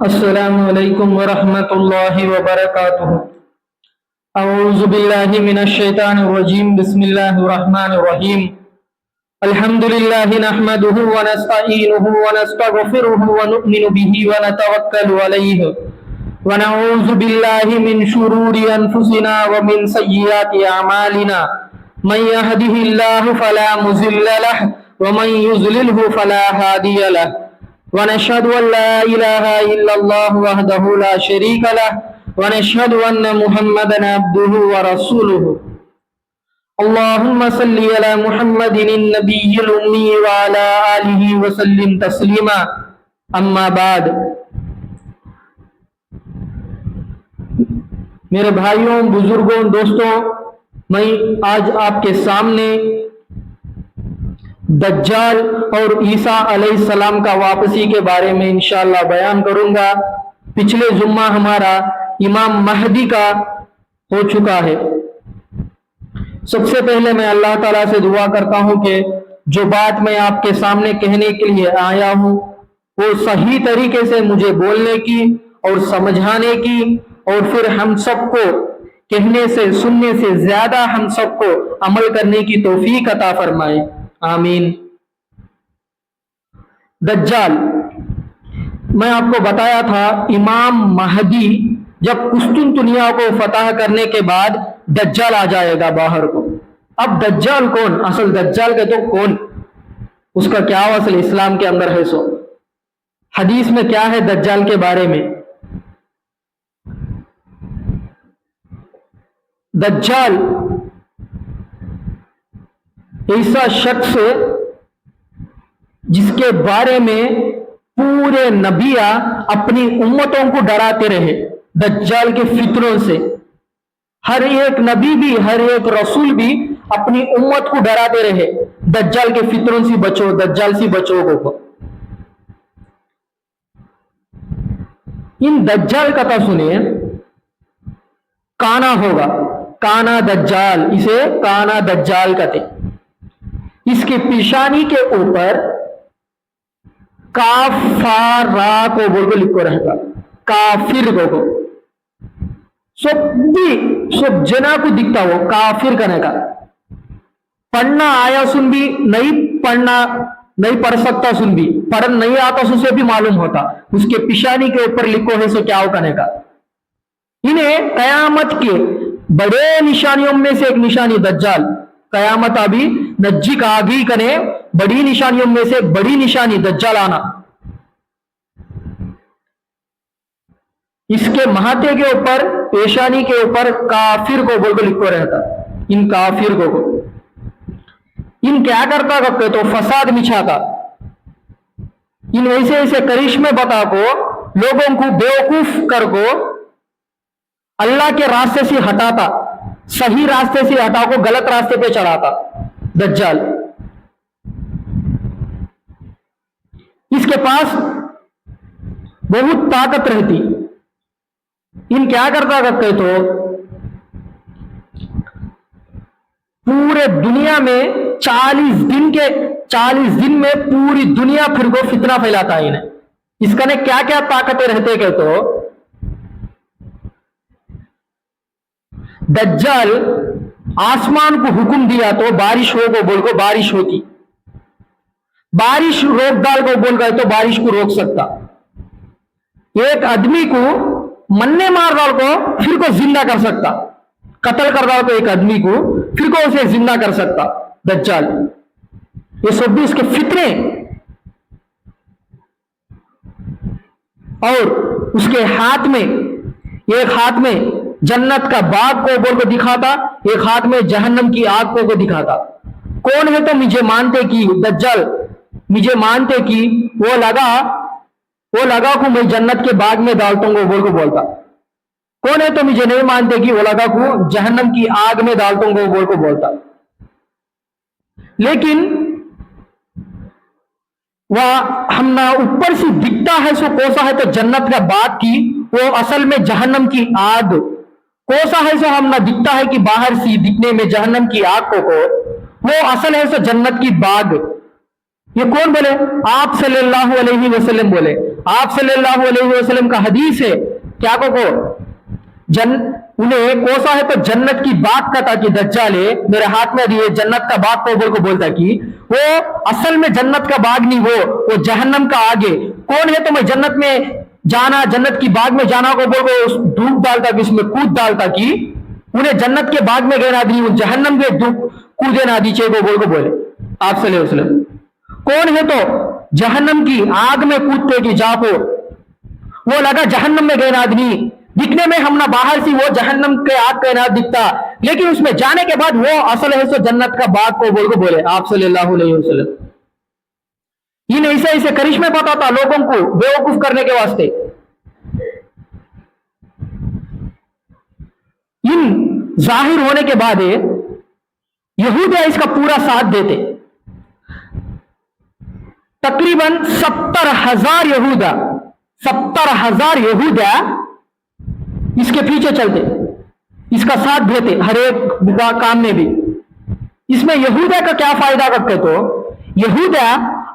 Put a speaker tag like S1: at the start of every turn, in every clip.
S1: السلام علیکم ورحمۃ اللہ وبرکاتہ۔ اعوذ باللہ من الشیطان الرجیم، بسم اللہ الرحمن الرحیم۔ الحمد للہ نحمده ونستعینه ونستغفره ونؤمن به ونتوکل علیہ ونعوذ باللہ من شرور انفسنا ومن سیئات اعمالنا، من يهده الله فلا مضل له ومن يضلله فلا هادي له، ونشهد أن لا إله إلا الله وحده لا شريك له، ونشهد أن محمدا عبده ورسوله۔ اللهم صل على محمد النبي الأمي وعلى آله وسلم تسليما، أما بعد۔ میرے بھائیوں، بزرگوں، دوستوں، میں آج آپ کے سامنے دجال اور عیسیٰ علیہ السلام کا واپسی کے بارے میں انشاءاللہ بیان کروں گا۔ پچھلے جمعہ ہمارا امام مہدی کا ہو چکا ہے۔ سب سے پہلے میں اللہ تعالیٰ سے دعا کرتا ہوں کہ جو بات میں آپ کے سامنے کہنے کے لیے آیا ہوں وہ صحیح طریقے سے مجھے بولنے کی اور سمجھانے کی، اور پھر ہم سب کو کہنے سے سننے سے زیادہ ہم سب کو عمل کرنے کی توفیق عطا فرمائے، آمین۔ دجال، میں آپ کو بتایا تھا امام مہدی جب قسطنطنیہ کو فتح کرنے کے بعد دجال آ جائے گا باہر کو۔ اب دجال کون؟ اصل دجال کے تو کون، اس کا کیا اصل اسلام کے اندر ہے، سو حدیث میں کیا ہے دجال کے بارے میں۔ دجال ایسا شخص جس کے بارے میں پورے نبیاں اپنی امتوں کو ڈراتے رہے دجال کے فتنوں سے۔ ہر ایک نبی بھی، ہر ایک رسول بھی اپنی امت کو ڈراتے رہے دجال کے فتنوں سے بچو، دجال سے بچو کو۔ ان دجال کا تو سنیں، کانا ہوگا، کانا دجال، اسے کانا دجال کہتے۔ اس کے پیشانی کے اوپر کافارا کو بول کے لکھو رہے گا، کافر کو سب جنا کو دکھتا وہ کافر کرنے کا۔ پڑھنا آیا سن بھی نہیں، پڑھنا نہیں پڑھ سکتا سن بھی، پڑھ نہیں آتا سن سے بھی معلوم ہوتا، اس کے پیشانی کے اوپر لکھو ہے سو کیا ہو کرنے کا۔ انہیں قیامت کے بڑے نشانیوں میں سے ایک نشانی دجال، قیامت ابھی نزدیک آگئی کنے، بڑی نشانیوں میں سے ایک بڑی نشانی دجال آنا۔ اس کے مہاتے کے اوپر، پیشانی کے اوپر کافر کو بول کے لکھو رہتا۔ ان کافر کو ان کیا کرتا کہ تو فساد مچھاتا، ان ایسے ایسے کرشمے بتا کو لوگوں کو بیوقوف کر کو اللہ کے راستے سے ہٹاتا، صحیح راستے سے ہٹا کو غلط راستے پہ چڑھاتا دجال۔ اس کے پاس بہت طاقت رہتی۔ ان کیا کرتا کرتے تو پورے دنیا میں 40 دن میں پوری دنیا پھر کو فتنہ پھیلاتا ہے انہیں۔ اس کا نے کیا کیا طاقتیں رہتے کہ تو دجال آسمان کو حکم دیا تو بارش ہو کو بول کو بارش ہوتی، بارش روک ڈال کو بول گئے تو بارش کو روک سکتا، ایک آدمی کو مننے مار ڈال کو پھر کو زندہ کر سکتا، قتل کر ڈال کو ایک آدمی کو پھر کو اسے زندہ کر سکتا دجال۔ یہ سب بھی اس کے فتنے، اور اس کے ہاتھ میں، ایک ہاتھ میں جنت کا باغ کو بول کو دکھاتا، ایک ہاتھ میں جہنم کی آگ کو دکھاتا۔ کون ہے تو مجھے مانتے کی دجال، مجھے مانتے کی وہ لگا کو میں جنت کے باغ میں ڈالتا ہوں بول کو بولتا۔ کون ہے تو مجھے نہیں مانتے کی وہ لگا کو جہنم کی آگ میں ڈالتا ہوں بول کو بولتا۔ لیکن وہ ہم نہ اوپر سے دکھتا ہے سو کوسا ہے تو جنت کا باغ کی، وہ اصل میں جہنم کی آگ کوسا ہے سو ہم نہ دکھتا ہے کہ باہر سے دکھنے میں جہنم کی آگ کو وہ اصل ہے سو جنت کی باغ۔ ये कौन बोले? आप सल्लल्लाहु अलैहि वसल्लम बोले। आप सल्लल्लाहु अलैहि वसल्लम का हदीस है, क्या को उन्हें कोसा है तो जन्नत की बाग का था कि दज्जाल है मेरे हाथ में दिए जन्नत का बाग को बोल को बोलता कि वो असल में जन्नत का बाग नहीं, वो जहन्नम का आगे कौन है तो मैं जन्नत में जाना, जन्नत की बाग में जाना को बोल को डूब डालता कि उसमें कूद डालता कि उन्हें जन्नत के बाग में गए ना दी, जहन्नम के कूदे ना दीजिए को बोल को बोले आप सल्लल्लाहु अलैहि वसल्लम। कौन है तो जहन्नम की आग में कूदते कि जाको, वो लगा जहन्नम में गए ना आदमी, दिखने में हम ना बाहर से वो जहन्नम के आग का ना दिखता, लेकिन उसमें जाने के बाद वो असल है सो जन्नत का बाग को बोल को बोले आप सल्लल्लाहु अलैहि वसल्लम। इन ऐसे ऐसे करिश्मे बताता लोगों को बेवकूफ करने के वास्ते। इन जाहिर होने के बाद यहूदिया इसका पूरा साथ देते। तकरीबन 70,000 यहूदा 70,000 यहूदा इसके पीछे चलते, इसका साथ देते हर एक काम में भी। इसमें यहूदा का क्या फायदा करते तो यहूदा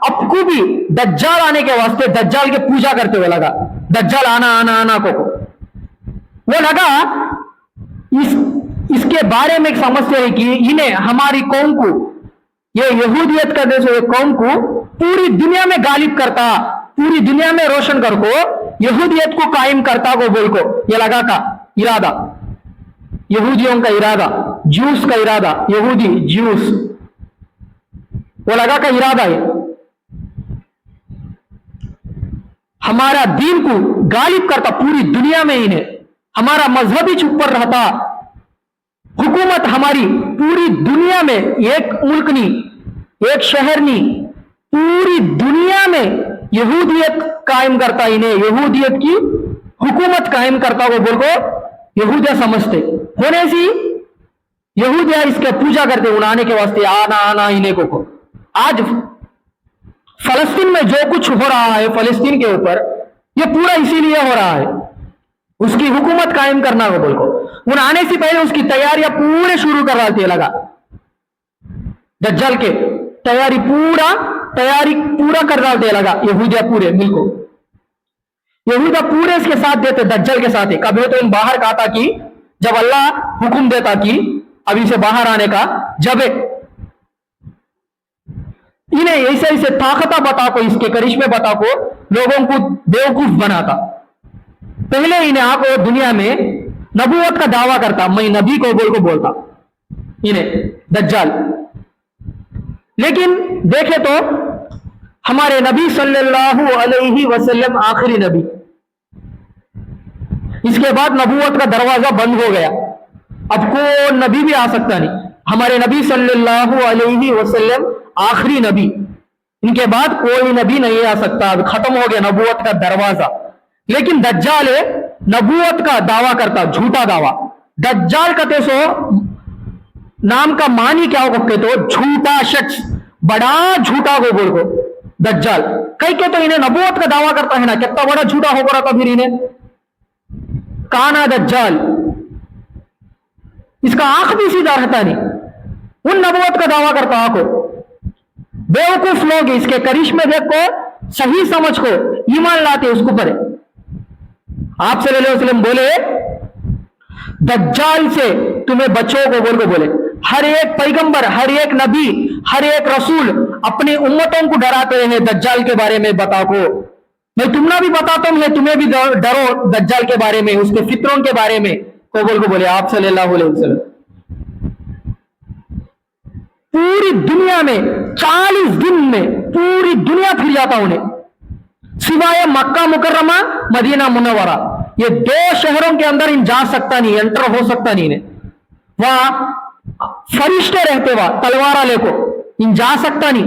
S1: आपको भी दज्जाल आने के वास्ते दज्जाल के पूजा करते हुए लगा, दज्जाल आना आना आना को वो लगा इसके बारे में समझते हैं कि इन्हें हमारी कौम को, ये यहूदियत करने से ये कौम को पूरी दुनिया में गालिब करता, पूरी दुनिया में रोशन कर को यहूदियत को कायम करता को बोल को ये लगा का इरादा, यहूदियों का इरादा, ज्यूस का इरादा, यहूदी ज्यूस वो लगा का इरादा है हमारा दीन को गालिब करता पूरी दुनिया में, इन्हें हमारा मजहब ही चुप पर रहता, हुकूमत हमारी पूरी दुनिया में, एक मुल्क नहीं एक शहर नहीं पूरी दुनिया में यहूदियत कायम करता, इन्हें यहूदियत की हुकूमत कायम करता वो बोल को यहूदिया समझते होने से यहूदिया इसके पूजा करते उड़ाने के वास्ते आना आना इन्हें को। आज फलस्तीन में जो कुछ हो रहा है फलस्तीन के ऊपर ये पूरा इसीलिए हो रहा है, उसकी हुकूमत कायम करना को बोल को उन आने से पहले उसकी तैयारियां पूरे शुरू कर रहा लगा, दज्जाल के तैयारी पूरा कर रहा थे लगा यहूदिया पूरे मिलको, यहूदा पूरे इसके साथ देते दज्जाल के साथ ही। कभी तो इन बाहर कहा था कि जब अल्लाह हुक्म देता कि अभी से बाहर आने का, जब इन्हें ऐसे ऐसे ताकता बता को इसके करिश्मे बता को लोगों को बेवकूफ बनाता। पहले इन्हें आको दुनिया में नबूवत का दावा करता, मैं नबी को बोल को बोलता इन्हें दज्जाल, लेकिन देखे तो हमारे नबी सल्लल्लाहु अलैहि वसल्लम आखिरी नबी, इसके बाद नबूवत का दरवाजा बंद हो गया, अब को नबी भी आ सकता नहीं। हमारे नबी सल्लल्लाहु अलैहि वसल्लम आखिरी नबी, इनके बाद कोई नबी नहीं आ सकता, अब खत्म हो गया नबूवत का दरवाजा। लेकिन दज्जाल नबूवत का दावा करता, झूठा दावा। दज्जाल कहते सो नाम का मानी क्या हो सकते तो झूठा शख्स, बड़ा झूठा को बोल को दज्जाल कई के तो इन्हें नबूवत का दावा करता है ना, कितना बड़ा झूठा हो रहा था फिर इन्हें काना दज्जाल, इसका आंख भी सीधा रहता नहीं, उन नबूवत का दावा करता आंखों। बेवकूफ लोग इसके करिश्मे देखो सही समझ को ईमान लाते उसको पर। आप सल्लल्लाहु अलैहि वसल्लम बोले दज्जाल से तुम्हें बचो को बोल को बोले। हर एक पैगंबर, हर एक नबी, हर एक रसूल अपनी उम्मतों को डराते हैं दज्जाल के बारे में बता को, मैं तुमने भी बताता हूं, तुम्हें भी डरो दज्जाल के बारे में, उसके फितरों के बारे में को बोल को बोले आप सल्लल्लाहु अलैहि वसल्लम। पूरी दुनिया में 40 दिन में पूरी दुनिया फिर जाता उन्हें, सिवाय मक्का मुकर्रमा मदीना मुनव्वरा, ये 2 शहरों के अंदर इन जा सकता नहीं, एंटर हो सकता नहीं इन्हें, वहां फरिश्ते रहते, वहां तलवारा लेको इन जा सकता नहीं,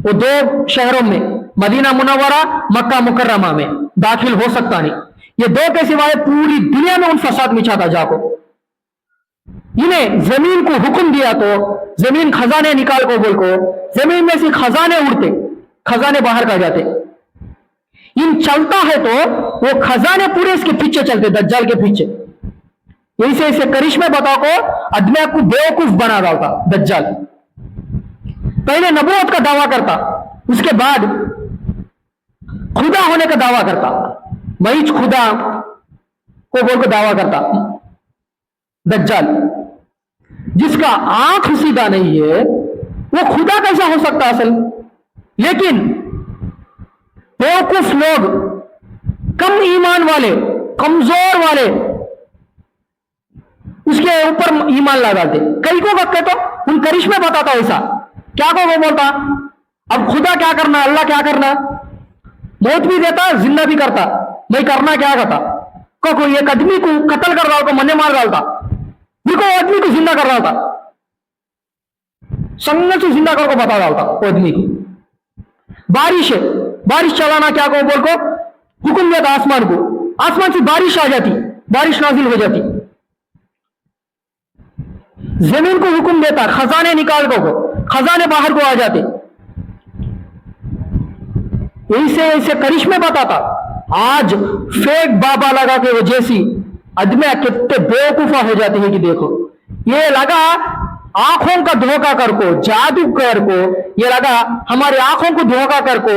S1: वो 2 शहरों में मदीना मुनव्वरा मक्का मुकर्रमा में दाखिल हो सकता नहीं। ये 2 के सिवाय पूरी दुनिया में उन फसाद मिचाता जाको। इन्हें जमीन को हुक्म दिया तो जमीन खजाने निकाल को बोल को, जमीन में से खजाने उड़ते, खजाने बाहर कर जाते। इन चलता है तो वो खजाने पूरे इसके पीछे चलते, दज्जाल के पीछे। ऐसे ऐसे करिश्मे बता को आदमी को बेवकूफ बना डालता दज्जाल। पहले नबूवत का दावा करता, उसके बाद खुदा होने का दावा करता, मैं ही खुदा को बोल कर दावा करता दज्जाल, जिसका आंख सीधा नहीं है वो खुदा कैसा हो सकता असल। लेकिन बेवकूफ लोग, कम ईमान वाले, कमजोर वाले उसके ऊपर ईमान लगाते। कई को वक्त तो उन करिश्मे बताता ऐसा, क्या को वो बोलता अब खुदा क्या करना, अल्लाह क्या करना, मौत भी देता जिंदा भी करता, मैं करना क्या करता, को कोई एक आदमी को कत्ल कर रहा, को मन्ने मार डालता, देखो आदमी को जिंदा कर रहा था, संग से जिंदा करके बता डालता आदमी को। बारिश है, बारिश चलाना क्या को बोल को हुक्म देता आसमान को, आसमान से बारिश आ जाती, बारिश नाजिल हो जाती। जमीन को हुक्म देता खजाने निकाल को, खजाने बाहर को आ जाते। ऐसे ऐसे करिश्मे बताता। आज फेक बाबा लगा के वजह से आदमी कितने बेवकूफा हो जाते हैं कि देखो, ये लगा आंखों का धोखा कर को, जादू कर को, ये लगा हमारे आंखों को धोखा कर को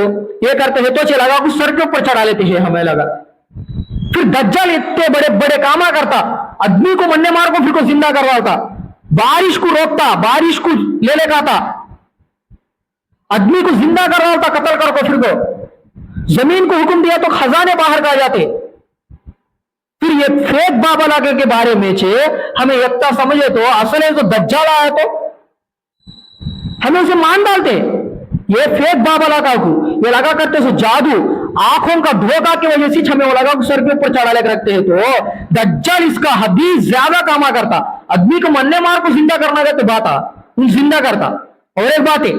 S1: ये करते हैं तो लगा कुछ सर के ऊपर चढ़ा लेते हैं हमें लगा। फिर दज्जाल इतने बड़े बड़े कामा करता, आदमी को मरने मार को फिर को जिंदा करवाता, बारिश को रोकता, बारिश को ले लेकर आता, आदमी को जिंदा करवाता कत्ल कर को, फिर को जमीन को हुक्म दिया तो खजाने बाहर का आ जाते। फिर ये फेक बाबा लागे के बारे में छे हमें इतना समझे तो असल है तो दज्जाल आया तो हमें उसे मान डालते। ये फेक बाबा लगा को ये लगा करते सो जादू, आंखों का धोखा की वजह से हमें वो लगा सर के ऊपर चढ़ा लेकर रखते हैं। तो दज्जाल इसका हदी ज्यादा कामा करता, आदमी को मरने मार को जिंदा करना कहते बात उन जिंदा करता। और एक बात है,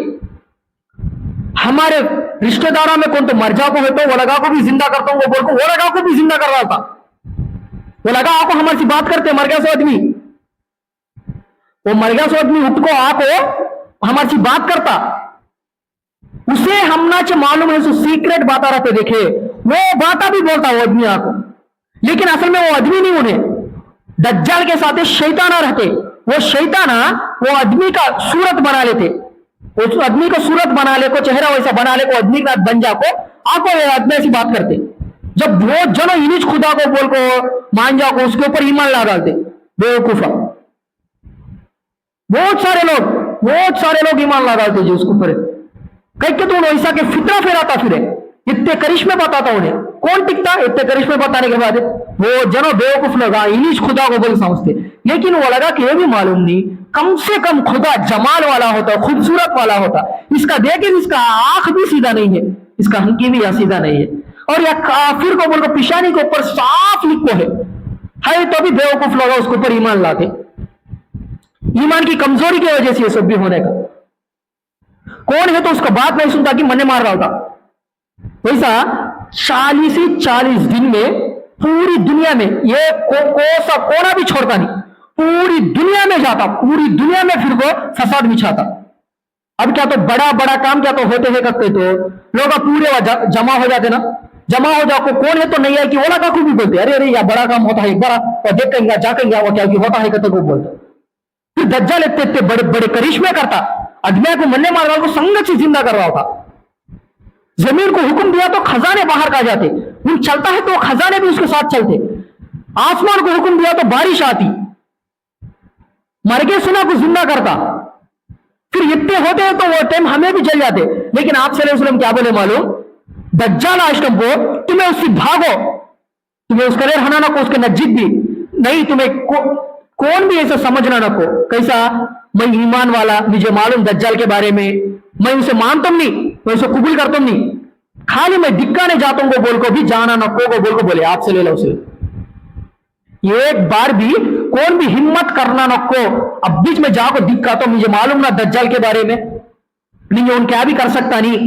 S1: हमारे रिश्तेदारों में कौन तो मर जाओ को है तो वो लगा को भी जिंदा करता हूं, वो बोल को वो लगा को भी जिंदा कर रहा था। वो लगा आपको हमारे से बात करते, मर गया सो आदमी, वो मर गया सो आदमी उठ को आपको हमारे से बात करता, उसे हम ना मालूम है सो सीक्रेट बात रहते देखे, वो बात भी बोलता वो आदमी आपको, लेकिन असल में वो आदमी नहीं उन्हें दज्जाल के साथ शैताना रहते। वो शैताना वो आदमी का सूरत बना लेते, उस आदमी को सूरत बना ले को, चेहरा वैसा बना ले को, आदमी का बन जा को आपको आदमी ऐसी बात करते। जब वो जनो इनिज खुदा को बोल को मान जाओ को उसके ऊपर ईमान ला डालते बेवकूफा। बहुत सारे लोग ईमान ला डालते जो उसके ऊपर कह के तो ऐसा के फितरा फेराता, फिर इतने करिश्मे बताता उन्हें, कौन टिकता इतने करिश्मे बताने के बाद वो जनो बेवकूफ लगा इनिज खुदा को बोल समझते। लेकिन वो लगा कि ये भी मालूम नहीं, कम से कम खुदा जमाल वाला होता, खूबसूरत वाला होता, इसका देखे इसका आंख भी सीधा नहीं है, इसका हंकी भी सीधा नहीं है, और या काफिर को बोलकर पिशानी के ऊपर साफ लिखो है तो भी बेवकूफ लोग उसके ऊपर ईमान लाते। ईमान की कमजोरी की वजह से ये सब भी होने का। कौन है तो उसका बात नहीं सुनता कि मन्ने मार रहा था। वैसा 40 दिन में पूरी दुनिया में ये कोसा कोना भी छोड़ता नहीं, पूरी दुनिया में जाता, पूरी दुनिया में फिर वो फसाद बिछाता। अब क्या तो बड़ा बड़ा काम क्या तो होते हैं करते तो लोग पूरे जमा हो जाते ना, जमा हो जाओ कौन है तो नहीं है कि ओला का भी बोलते अरे अरे या बड़ा काम होता है एक बार और देख कहेंगे जा कहेंगे वो क्या होता है कहते को बोलते। फिर दज्जाल इतने बड़े बड़े करिश्मे करता, आदमी को मरने मार को संगत से जिंदा करवा होता। जमीन को हुक्म दिया तो खजाने बाहर का जाते, उन चलता है तो खजाने भी उसके साथ चलते। आसमान को हुक्म दिया तो बारिश आती, मर गए सुना को जिंदा करता। फिर इतने होते हैं तो वो टाइम हमें भी जल जाते। लेकिन आप सल्लल्लाहु अलैहि वसल्लम क्या बोले मालूम, दज्जाल आश्रम को तुम्हें उससे भागो, तुम्हें उसका रहना ना को, उसके नजदीक भी नहीं, तुम्हें कौन भी ऐसा समझना ना को। कैसा मैं ईमान वाला, मुझे मालूम दज्जाल के बारे में, मैं उसे मानता नहीं, मैं उसे कबूल करता नहीं, खाली मैं दिक्काने जाता हूं बोल को भी जाना ना को बोल को बोले आपसे ले लो उसे। एक बार भी कौन भी हिम्मत करना न को अब बीच में जाको दिक्का तो मुझे मालूम ना दज्जाल के बारे में नहीं, उन क्या भी कर सकता नहीं,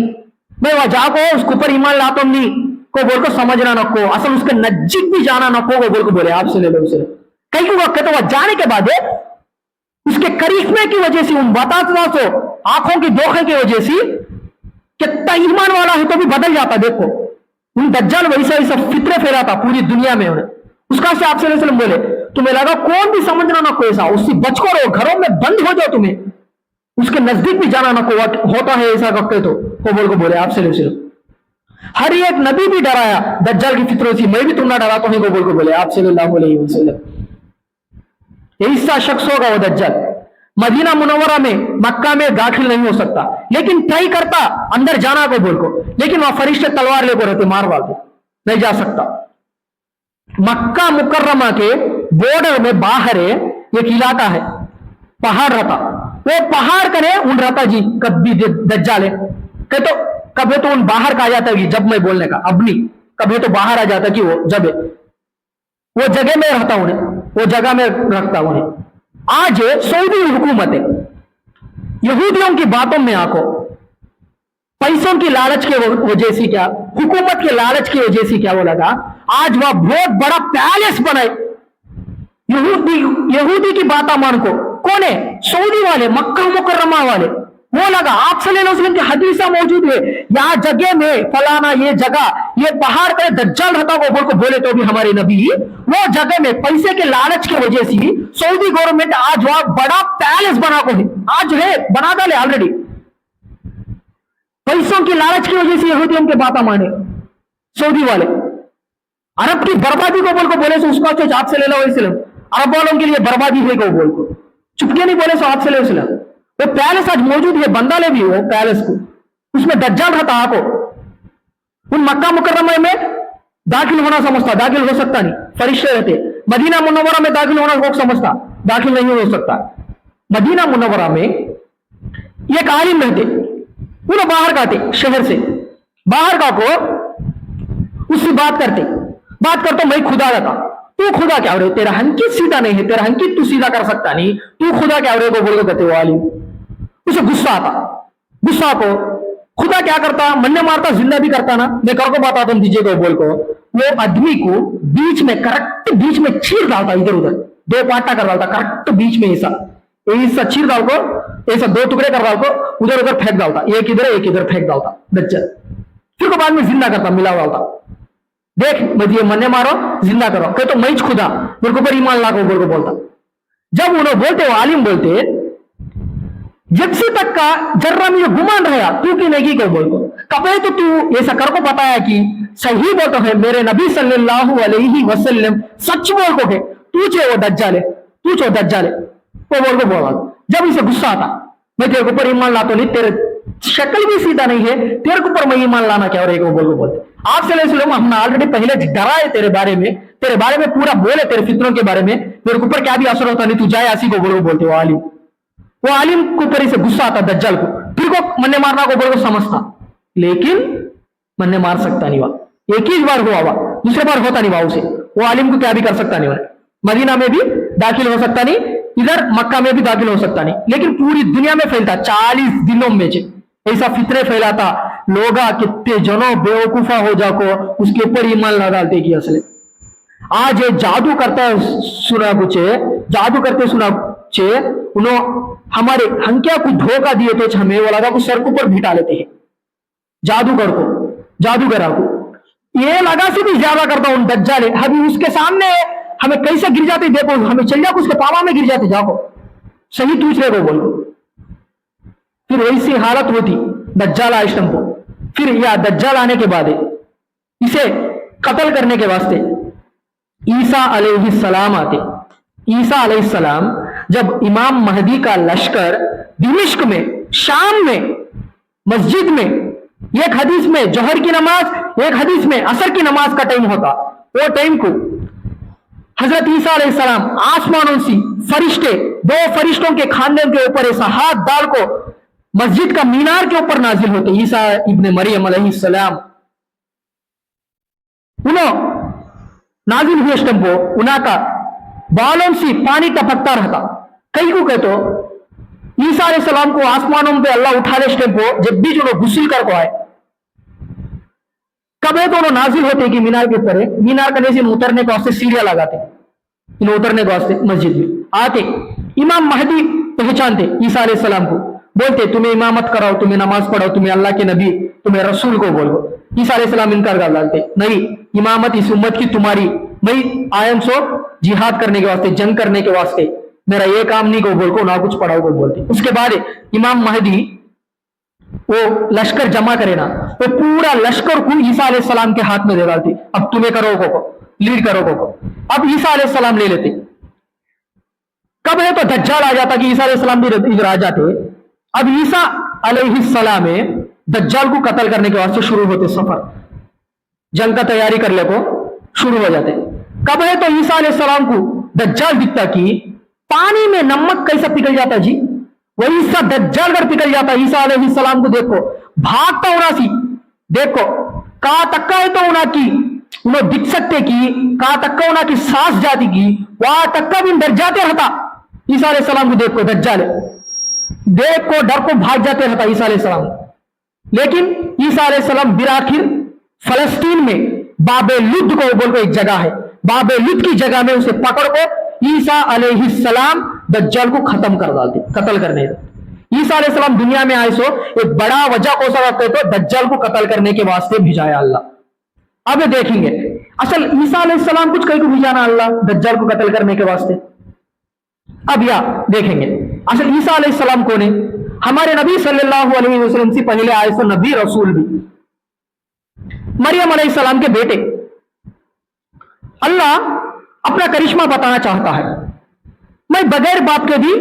S1: मैं वहां जाको उसके ऊपर ईमान लाता हूं नहीं को बोल को समझना न को, असल उसके नजदीक भी जाना न को बोल को बोले आपसे ले लो उसे। कई को कहते वहां जाने के बाद उसके करिश्मे की वजह से, उन बताता तो आंखों की धोखे की वजह से कितना ईमान वाला है तो भी बदल जाता। देखो उन दज्जाल वैसा वैसा फितरे फैलाता पूरी दुनिया में उन्हें। उसका से आप सल्लल्लाहु अलैहि वसल्लम बोले तुम्हें लगा कौन भी समझना ना कोई सा, उससे बचकर रहो, घरों में बंद हो जाओ, तुम्हें उसके नजदीक भी जाना ना को होता है ऐसा वक्त तो वो बोल को बोले आपसे हर एक नबी भी डराया दज्जाल की फितरों से, मैं भी तुम ना डराता हूं को बोल को बोले आप सल्लल्लाहु अलैहि वसल्लम। ऐसा शख्स होगा वो दज्जाल, मदीना मुनव्वरा में मक्का में दाखिल नहीं हो सकता, लेकिन ट्राई करता अंदर जाना को बोल को, लेकिन वहां फरिश्ते तलवार लेकर रहते, मार डालते, नहीं जा सकता। मक्का मुकर्रमा के बॉर्डर में बाहर है एक इलाका है, पहाड़ रहता, वो पहाड़ करे उन रहता जी कभी दज्जाल है कि तो कभी तो उन बाहर का आ जाता है जब मैं बोलने का, अब नहीं कभी तो बाहर आ जाता कि वो जब वो जगह में रहता उन्हें, वो जगह में रखता उन्हें। आज सऊदी हुकूमत है यहूदियों की बातों में आंखों, पैसों की लालच के वजह से क्या, हुकूमत के लालच की वजह से क्या वो लगा, आज वह बहुत बड़ा पैलेस बनाए। यहूदी की बात मान को कौन है, सऊदी वाले, मक्का मुकर्रमा वाले, वो लगा आप सल्लल्लाहु अलैहि वसल्लम की हदीसा मौजूद है, यहाँ जगह में फलाना ये जगह ये पहाड़ पर दज्जाल रहता को बोल को बोले तो भी हमारे नबी वो जगह में पैसे के लालच की वजह से सऊदी गवर्नमेंट आज वहां बड़ा पैलेस बना को है, आज है बना डाले ऑलरेडी, पैसों की लालच की वजह से यहूदियों के बात माने सऊदी वाले। अरब की बर्बादी को बोल को बोले से उसका सोच आप सल्लल्लाहु अलैहि वसल्लम, अरब वालों के लिए बर्बादी हुई को बोल को चुपके नहीं बोले सो आप सल्लल्लाहु अलैहि वसल्लम। वो पैलेस आज मौजूद है, बंदा ले भी वो पैलेस को, उसमें दज्जाल रहता आपको, उन मक्का मुकर्रमा में दाखिल होना समझता, दाखिल हो सकता नहीं, फरिश्ते रहते। मदीना मुनव्वरा में दाखिल होना लोग समझता, दाखिल नहीं हो सकता। मदीना मुनव्वरा में एक आलिम रहते, उन्हें बाहर का आते, शहर से बाहर का को उससे बात करते मैं खुदा रहता, तू खुदा क्या हो रहे, तेरा हंकित सीधा नहीं है, तेरा हंकित तू सीधा कर सकता नहीं, तू खुदा क्या हो रहे को बोल कहते वो आलिम। उसे गुस्सा आता, गुस्सा को खुदा क्या करता, मन्ने मारता, जिंदा भी करता ना, मैं कर को बताता हूं दीजिए को बोल को, वो आदमी को बीच में करेक्ट बीच में चीर डालता, इधर उधर दो पार्टा कर डालता, करेक्ट बीच में ऐसा चीर डाल को, ऐसा दो टुकड़े कर डाल को उधर उधर फेंक डालता, एक इधर फेंक डालता दज्जाल, फिर को बाद में जिंदा करता, मिला डालता, देख मुझे मन्ने मारो जिंदा करो, कहे तो मैं खुदा मेरे को ऊपर ईमान ला को बोल को बोलता। जब उन्होंने बोलते वो आलिम बोलते जब से तक का जर्रा मुझे गुमान रहा तू की नहीं को बोल को, कभी तो तू ऐसा कर को बताया कि सही बोलता है मेरे नबी सल्लल्लाहु अलैहि वसल्लम सच बोल को है, तू चे वो दज्जाल है, तू चो दज्जाल है वो बोल को बोला। जब इसे गुस्सा आता, मैं तेरे को ऊपर ईमान लाता नहीं, तेरे शक्ल भी सीधा नहीं है, तेरे को ऊपर मैं ईमान लाना क्या हो रहा है बोल को बोलते। आप सल्लल्लाहु अलैहि वसल्लम हमने ऑलरेडी पहले डरा है तेरे बारे में पूरा बोले तेरे फितरों के बारे में, तेरे ऊपर क्या भी असर होता नहीं, तू जाए आसी को बोल को बोलते। वो आलिम को ऊपर से गुस्सा आता दज्जाल को, फिर को मन्ने मारना को बोल को समझता, लेकिन मन्ने मार सकता नहीं, वह एक ही बार हुआ, दूसरे बार होता नहीं, उसे वो आलिम को क्या भी कर सकता नहीं, मदीना में भी दाखिल हो सकता नहीं, इधर मक्का में भी दाखिल हो सकता नहीं, लेकिन पूरी दुनिया में फैलता 40 दिनों में ऐसा फितरे फैलाता, लोग कितने जनों बेवकूफा हो जाको उसके ऊपर ईमान ला डालते कि असले आज ये जादू करता सुना कुछ, जादू करते सुना चे उन्होंने हमारे हंकिया को धोखा दिए तो हमें वो लगा को सर के ऊपर भिटा लेते हैं जादूगर को, जादूगरा को ये लगा से भी ज्यादा करता हूं दज्जाल है, अभी उसके सामने हमें कैसे गिर जाते देखो, हमें चल जाओ उसके पावा में गिर जाते जाओ, सही दूसरे को बोल को। फिर वैसी हालत होती दज्जाल आइस्टम को, फिर या दज्जाल आने के बाद इसे कत्ल करने के वास्ते ईसा अलैहिस्सलाम आते। ईसा अलैहिस्सलाम जब इमाम महदी का लश्कर दिमिश्क में शाम में मस्जिद में, एक हदीस में जोहर की नमाज, एक हदीस में असर की नमाज का टाइम होता, वो टाइम को हजरत ईसा अलैहिस्सलाम आसमानों से फरिश्ते, दो फरिश्तों के खानदान के ऊपर ऐसा हाथ डाल को मस्जिद का मीनार के ऊपर नाजिल होते। ईसा इब्ने मरियम अलैहिस्सलाम उन्होंने नाजिल हुए स्टम्पो, उना का बालों से पानी टपकता रहता। कई को कहते ईसा अलैहिस्सलाम को आसमानों पे अल्लाह उठा ले स्टम्पो, जब भी जो गुस्ल कर को आए कब है तो नाजिल होते कि मीनार के ऊपर है, मीनार करने से उतरने के वास्ते सीढ़ियां लगाते, इन उतरने के वास्ते मस्जिद में आते। इमाम महदी पहचानते ईसा अलैहिस्सलाम को, बोलते तुम्हें इमामत कराओ, तुम्हें नमाज पढ़ाओ, तुम्हें अल्लाह के नबी, तुम्हें रसूल को बोलो। ईसा अलैहिस्सलाम इनकार कर डालते, नहीं इमामत इस उम्मत की तुम्हारी, मैं आयम सो जिहाद करने के वास्ते, जंग करने के वास्ते, मेरा ये काम नहीं को बोल को ना कुछ पढ़ाओ को बोलती। उसके बाद इमाम महदी वो लश्कर जमा करे ना, वो पूरा लश्कर को ईसा अलैहिस्सलाम के हाथ में दे डालती, अब तुम्हें करो को लीड करो को। अब ईसा अलैहिस्सलाम ले लेते। कब है तो दज्जाल आ जाता कि ईसा अलैहिस्सलाम भी इधर आ जाते। अब ईसा अलैहिस्सलाम में दज्जाल को कत्ल करने के वास्ते शुरू होते सफर, जंग का तैयारी कर ले को शुरू हो जाते। कब है तो ईसा अलैहिस्सलाम को दज्जाल दिखता कि पानी में नमक कैसा पिघल जाता जी, वही सा दज्जाल कर पिघल जाता। ईसा अलैहिस्सलाम को देखो भागता होना सी, देखो कहा तक्का है तो उना की उन्हें दिख सकते कि कहा तक्का उना की सांस जाती की वहां तक्का भी डर जाते रहता। ईसा अलैहिस्सलाम को देखो दज्जाल देख को डर को भाग जाते रहता ईसा अलैहिस्सलाम। लेकिन ईसा अलैहिस्सलाम बिर आखिर फलस्तीन में बाबे लुद को बोल को एक जगह है, बाबे लुद की जगह में उसे पकड़ को ईसा अलैहिस्सलाम दज्जाल को खत्म कर डालते, कत्ल करने दे। ईसा अलैहिस्सलाम दुनिया में आए सो एक बड़ा वजह को सकते तो दज्जाल को कत्ल करने के वास्ते भिजाया अल्लाह। अब देखेंगे असल ईसा अलैहिस्सलाम कुछ कहीं को भिजाना अल्लाह दज्जाल को कत्ल करने के वास्ते। अब या देखेंगे असल ईसा अलैहिस्सलाम कौन है। हमारे नबी सल्लल्लाहु अलैहि वसल्लम से पहले आए सो नबी रसूल भी, मरियम अलैहिस्सलाम के बेटे। अल्लाह अपना करिश्मा बताना चाहता है, मैं बगैर बाप के भी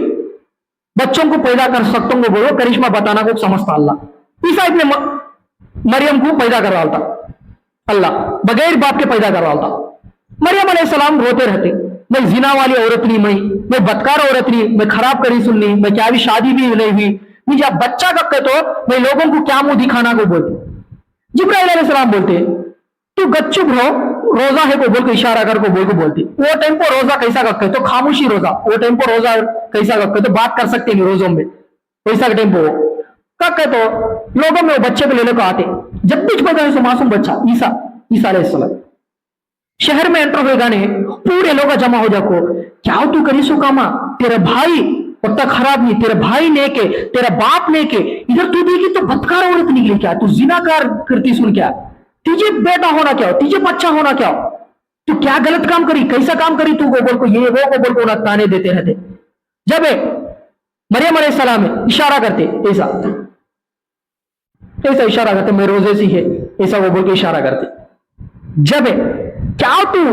S1: बच्चों को पैदा कर सकता हूं, बोलो करिश्मा बताना को समझता अल्लाह। ईसा इब्ने मरियम को पैदा कर डालता अल्लाह, बगैर बाप के पैदा कर डालता। मरियम अलैहिस्सलाम रोते रहते, मैं जिना वाली औरत नहीं, मैं बदकार औरत नहीं, मैं खराब करी सुननी, मैं क्या भी शादी भी नहीं हुई, मुझे अब बच्चा कब तो मैं लोगों को क्या मुंह दिखाना को बोलते। जिब्राइल अलैहिस्सलाम बोलते तू गच्चुप रहो, रोजा है को बोल के इशारा कर को बोल को बोलती। वो टाइम पर रोजा कैसा कक्के तो खामोशी रोजा, वो टाइम पर रोजा कैसा कक्के तो बात कर सकते नहीं रोजों में, वैसा टाइम पर कक्के तो लोगों में वो बच्चे को लेने को आते। जब भी पैदा है मासूम बच्चा ईसा अलैहिस्सलाम शहर में एंटर होएगा ने पूरे लोग जमा हो जाको, क्या तू करी सो कामा, तेरा भाई उतना खराब नहीं, तेरा भाई ने के तेरा बाप ने के इधर तू देखी तो बदकार औरत निकली क्या, तू जिनाकार करती सुन क्या, तुझे बेटा होना क्या हो, तुझे बच्चा होना क्या हो, तू क्या गलत काम करी, कैसा काम करी तू को बोल को ये वो को बोल को ताने देते रहते। जब मरियम अलैहिस्सलाम इशारा करते ऐसा इशारा करते, मैं रोजे सी है ऐसा वो बोल के इशारा करते। जब क्या तू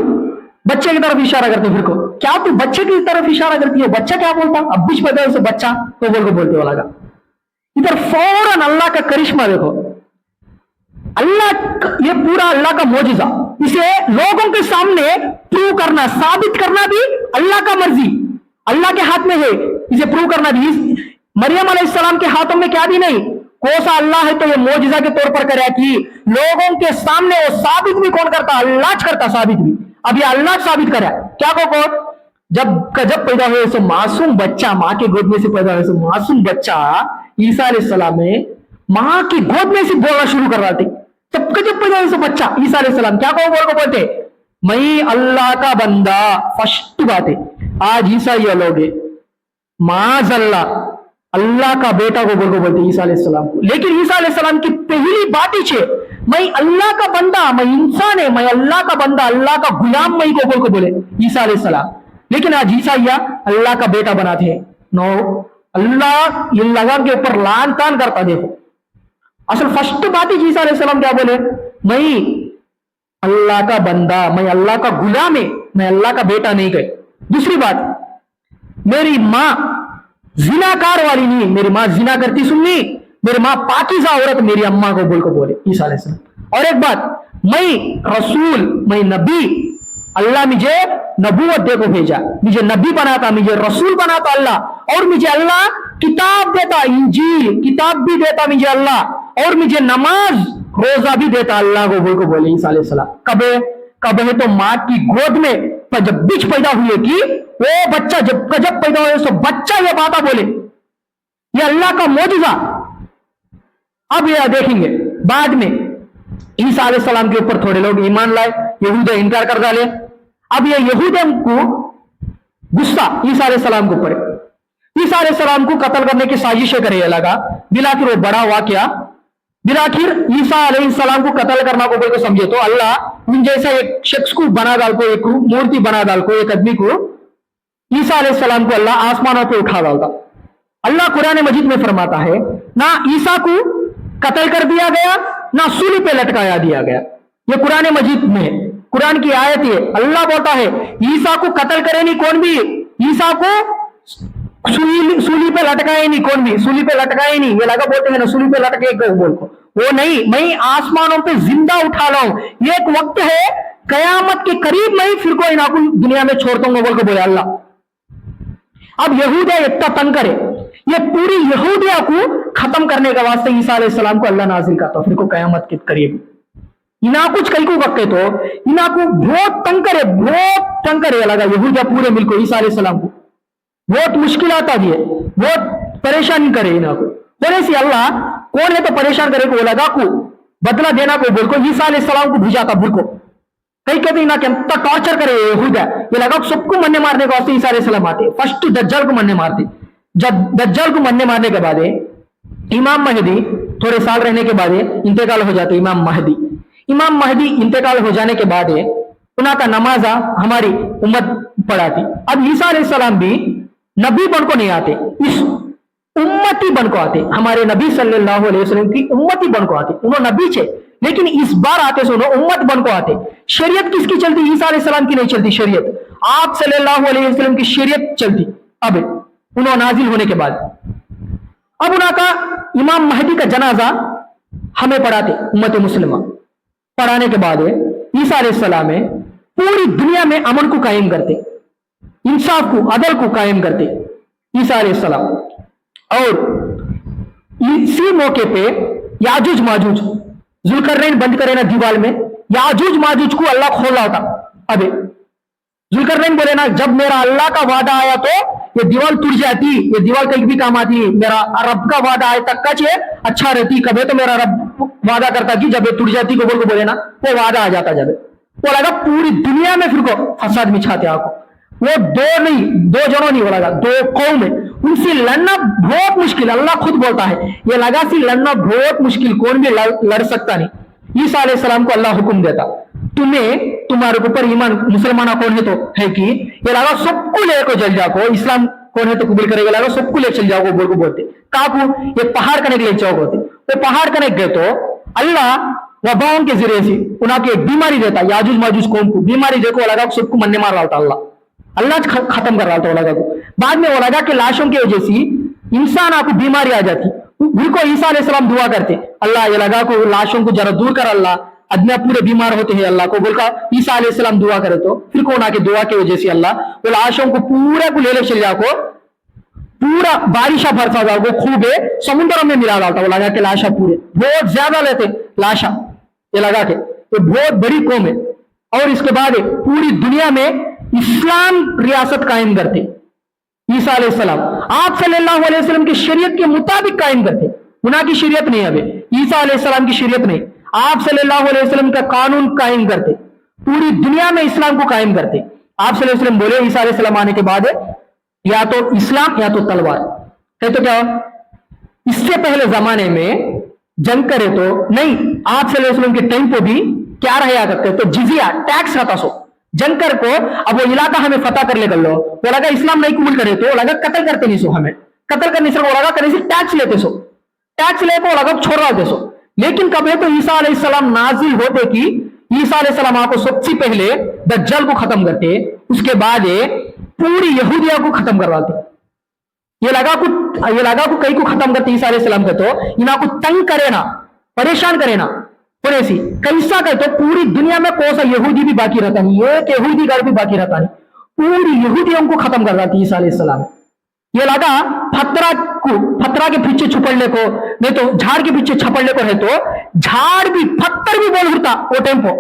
S1: बच्चे की तरफ इशारा करते, फिर को क्या तू बच्चे की तरफ इशारा करती है, बच्चा क्या बोलता, अब बीच पैदा उसे बच्चा तो बोल को बोलते वाला का। इधर फौरन अल्लाह का करिश्मा देखो, अल्लाह ये पूरा अल्लाह का मौजिजा, इसे लोगों के सामने प्रूव करना साबित करना भी अल्लाह का मर्जी, अल्लाह के हाथ में है, इसे प्रूव करना भी मरियम अलैहिस्सलाम के हाथों में क्या भी नहीं। कोसा अल्लाह है तो ये मौजिजा के तौर पर करे कि लोगों के सामने वो साबित भी कौन करता, अल्लाह करता साबित भी। अब ये अल्लाह साबित करे क्या को जब पैदा हुए सो मासूम बच्चा, माँ के गोद में से पैदा हुए सो मासूम बच्चा ईसा अलैहिस्सलाम में माँ की गोद में से बोलना शुरू कर रहा थे। जब पैदा हुए सो बच्चा ईसा अलैहिस्सलाम क्या को बोलते, मैं अल्लाह का बंदा। फर्स्ट बात है आज ईसा ये लोग माज़अल्लाह अल्लाह का बेटा को बोलते ईसा अलैहिस्सलाम को। लेकिन ईसा अलैहिस्सलाम की पहली बात ही मैं अल्लाह का बंदा, मैं इंसान है, मैं अल्लाह का बंदा, अल्लाह का गुलाम मैं को बोले ईसा अलैहिस्सलाम। लेकिन आज ईसा या अल्लाह का बेटा बनाते हैं। नो, अल्लाह इन लोगों के ऊपर लान तान करता। देखो असल फर्स्ट बात ही ईसा अलैहिस्सलाम क्या बोले, मैं अल्लाह का बंदा, मैं अल्लाह का गुलाम है, मैं अल्लाह का बेटा नहीं गए। दूसरी बात, मेरी माँ जिनाकार वाली नहीं, मेरी माँ जिना करती सुननी, मेरी माँ पाकीज़ा औरत मेरी अम्मा को बोले ईसा अलैहिस्सलाम। और एक बात, मैं रसूल, मैं नबी, अल्लाह मुझे नबूवत दे को भेजा, मुझे नबी बनाता, मुझे रसूल बनाता अल्लाह, और मुझे अल्लाह किताब देता, इंजील किताब भी देता मुझे अल्लाह, और मुझे नमाज रोजा भी देता अल्लाह को बोले ईसा अलैहिस्सलाम। कब है तो माँ की गोद में जब बीच पैदा हुए कि वो बच्चा जब पैदा हुए तो बच्चा ये बात बोले, ये अल्लाह का मौजूदा। अब ये देखेंगे बाद में ईसा अलैहिस्सलाम के ऊपर थोड़े लोग ईमान लाए, यहूद इनकार कर डाले। अब ये यहूद को गुस्सा ईसा अलैहिस्सलाम के ऊपर, ईसा अलैहिस्सलाम को कत्ल करने की साजिशें करे लगा। बिलाखिर वो बड़ा वाकया, बिलाखिर ईसा अलैहिस्सलाम को कत्ल करना को बोल समझे तो अल्लाह उन जैसा एक शख्स को बना डाल को, एक मूर्ति बना डाल को, एक आदमी को ईसा अलैहिस्सलाम को अल्लाह आसमानों पे उठा डालता। अल्लाह कुरान मजीद में फरमाता है, ना ईसा को कत्ल कर दिया गया, ना सूली पे लटकाया दिया गया। ये कुरान मजीद में कुरान की आयत है। अल्लाह बोलता है ईसा को कत्ल करे नहीं कौन भी, ईसा को सूली पे लटकाए नहीं कौन भी, सूली पे लटकाए नहीं। ये लगा बोलते हैं ना सूली पे लटके बोल को, वो नहीं, मैं आसमानों पे जिंदा उठा लाऊं। ये एक वक्त है कयामत के करीब में ही फिर कोई ना कोई दुनिया में छोड़ दूंगा बोल को बोले अल्लाह। अब यहूदिया इतना तंग करे, ये पूरी यहूदिया को खत्म करने के वास्ते ईसा अलैहिस्सलाम को अल्लाह नाजिल करता फिर को कयामत के करीब। इना कुछ कई को वक्त तो इना को बहुत तंग करे लगा यहूदिया पूरे मिल को ईसा अलैहिस्सलाम को बहुत मुश्किल आता दिए, बहुत परेशानी करे इना को। बोले सी अल्लाह कौन है तो परेशान करे को लगा को बदला देना को बोल को ईसा अलैहिस्सलाम को भेजाता बुल को। कई कहते इना के टॉर्चर करे यहूदिया, ये लगा सबको मरने मारने के वास्ते ईसा अलैहिस्सलाम आते। फर्स्ट दज्जाल को मरने मारते, जब दज्जाल को मरने मारने के बाद इमाम महदी थोड़े साल रहने के बाद इंतकाल हो जाते। इमाम महदी इंतकाल हो जाने के बाद उन्हें का नमाजा हमारी उम्मत पढ़ाती। अब ईसा अलैहिस्सलाम भी नबी बन को नहीं आते, इस उम्मती बन को आते। हमारे नबी सल्लल्लाहु अलैहि वसल्लम की उम्मती बन को आते। उन्होंने नबी छे लेकिन इस बार आते सुनो उम्मत बन को आते। शरीयत किसकी चलती? ईसा अलैहिस्सलाम की नहीं चलती शरीयत, आप सल्लल्लाहु अलैहि वसल्लम की शरीयत चलती। अब उन्होंने नाजिल होने के बाद अब उनका इमाम महदी का जनाजा हमें पढ़ाते उम्मत मुस्लिमा। पढ़ाने के बाद ईसा अलैहिस्सलाम पूरी दुनिया में अमन को कायम करते, इंसाफ को अदल को कायम करते ईसा अलैहिस्सलाम। और इसी मौके पे याजूज माजूज जुल्करनैन बंद करे ना दीवार में, याजूज माजूज को अल्लाह खोला होता। अब जुल्करनैन बोले ना जब मेरा अल्लाह का वादा आया तो ये दीवार टूट जाती, ये दीवार कहीं भी काम आती। मेरा रब का वादा आए तक का अच्छा रहती, कभी तो मेरा रब वादा करता कि जब ये टूट जाती को बोले ना वो वादा आ जाता। जब वो लगा पूरी दुनिया में फिर को फसाद मिछाते आको, वो दो नहीं दो जनों नहीं, वो लगा दो कौम है उनसे लड़ना बहुत मुश्किल। अल्लाह खुद बोलता है ये लगा सी लड़ना बहुत मुश्किल, कौन भी लड़ सकता नहीं। ईसा अलैहिस्सलाम को अल्लाह हुक्म देता तुम्हें तुम्हारे ऊपर ईमान मुसलमान कौन है तो है कि ये लगा सबको लेकर जल जाओ, इस्लाम कौन है तो कबूल करेगा, लगा सबको ले चल जाओ बोल को बोलते। काकू ये पहाड़ कने के ले जाओ बोलते, वो पहाड़ कने गए तो अल्लाह वबाओं के जरिए से उनकी एक बीमारी देता, याजूज माजूज कौम को बीमारी देखो लगा सबको मरने मार रहा था। अल्लाह खत्म कर रहा था लगा को। बाद में वो लगा कि लाशों की वजह से इंसान आपको बीमारी आ जाती, उनको ईसा अलैहिस्सलाम दुआ करते अल्लाह ये लगा को लाशों को जरा दूर कर अल्लाह, आदमी पूरे बीमार होते हैं अल्लाह को बोलकर ईसा अलैहिस्सलाम दुआ करे तो फिर कौन आके दुआ की वजह से अल्लाह वो लाशों को पूरा को ले चल जाओ, पूरा बारिशा बरसा जाओ खूब समुद्र में मिला डालता। वो लगा के लाशा पूरे बहुत ज्यादा लेते लाशा, ये लगा के ये बहुत बड़ी कौम है। और इसके बाद पूरी दुनिया में इस्लाम रियासत कायम करते ईसा अलैहिस्सलाम, आप सल्लल्लाहु अलैहि वसल्लम की शरीयत के मुताबिक कायम करते। उनकी की शरीयत नहीं, अभी ईसा अलैहिस्सलाम की शरीयत नहीं, आप सल्लल्लाहु अलैहि वसल्लम का कानून कायम करते, पूरी दुनिया में इस्लाम को कायम करते। आप सल्लल्लाहु अलैहि वसल्लम बोले ईसा अलैहिस्सलाम आने के बाद या तो इस्लाम या तो तलवार। तो क्या इससे पहले जमाने में जंग करे तो नहीं, आप सल्लल्लाहु अलैहि वसल्लम के टाइम पे भी क्या रहा करते तो जिजिया टैक्स रहता सो जंग कर को। अब वो इलाका हमें फतह कर ले कर लो, वो लगा इस्लाम नहीं कबूल करे तो लगा कत्ल करते नहीं सो, हमें कत्ल करने से वो लगा करने से टैक्स लेते सो, टैक्स लेते वो लगा छोड़ रहा सो। लेकिन कभी तो ईसा अलैहिस्सलाम नाजिल होते कि ईसा अलैहिस्सलाम आपको सबसे पहले दज्जाल को खत्म करते, उसके बाद पूरी यहूदिया को खत्म करवाते। ये लगा को कई को खत्म करते ईसा अलैहिस्सलाम के तो इना को तंग करे ना परेशान करे ना थोड़े सी कैसा कहे तो पूरी दुनिया में कौन सा यहूदी भी बाकी रहता नहीं, एक यहूदी घर भी बाकी रहता नहीं, पूरी यहूदियों को खत्म कर रहा ईसा अलैहिस्सलाम। ये लगा फतरा के पीछे छुपड़ने को नहीं तो झाड़ के पीछे छपड़ने को है तो झाड़ भी पत्थर भी बोल उठता वो टेम्पो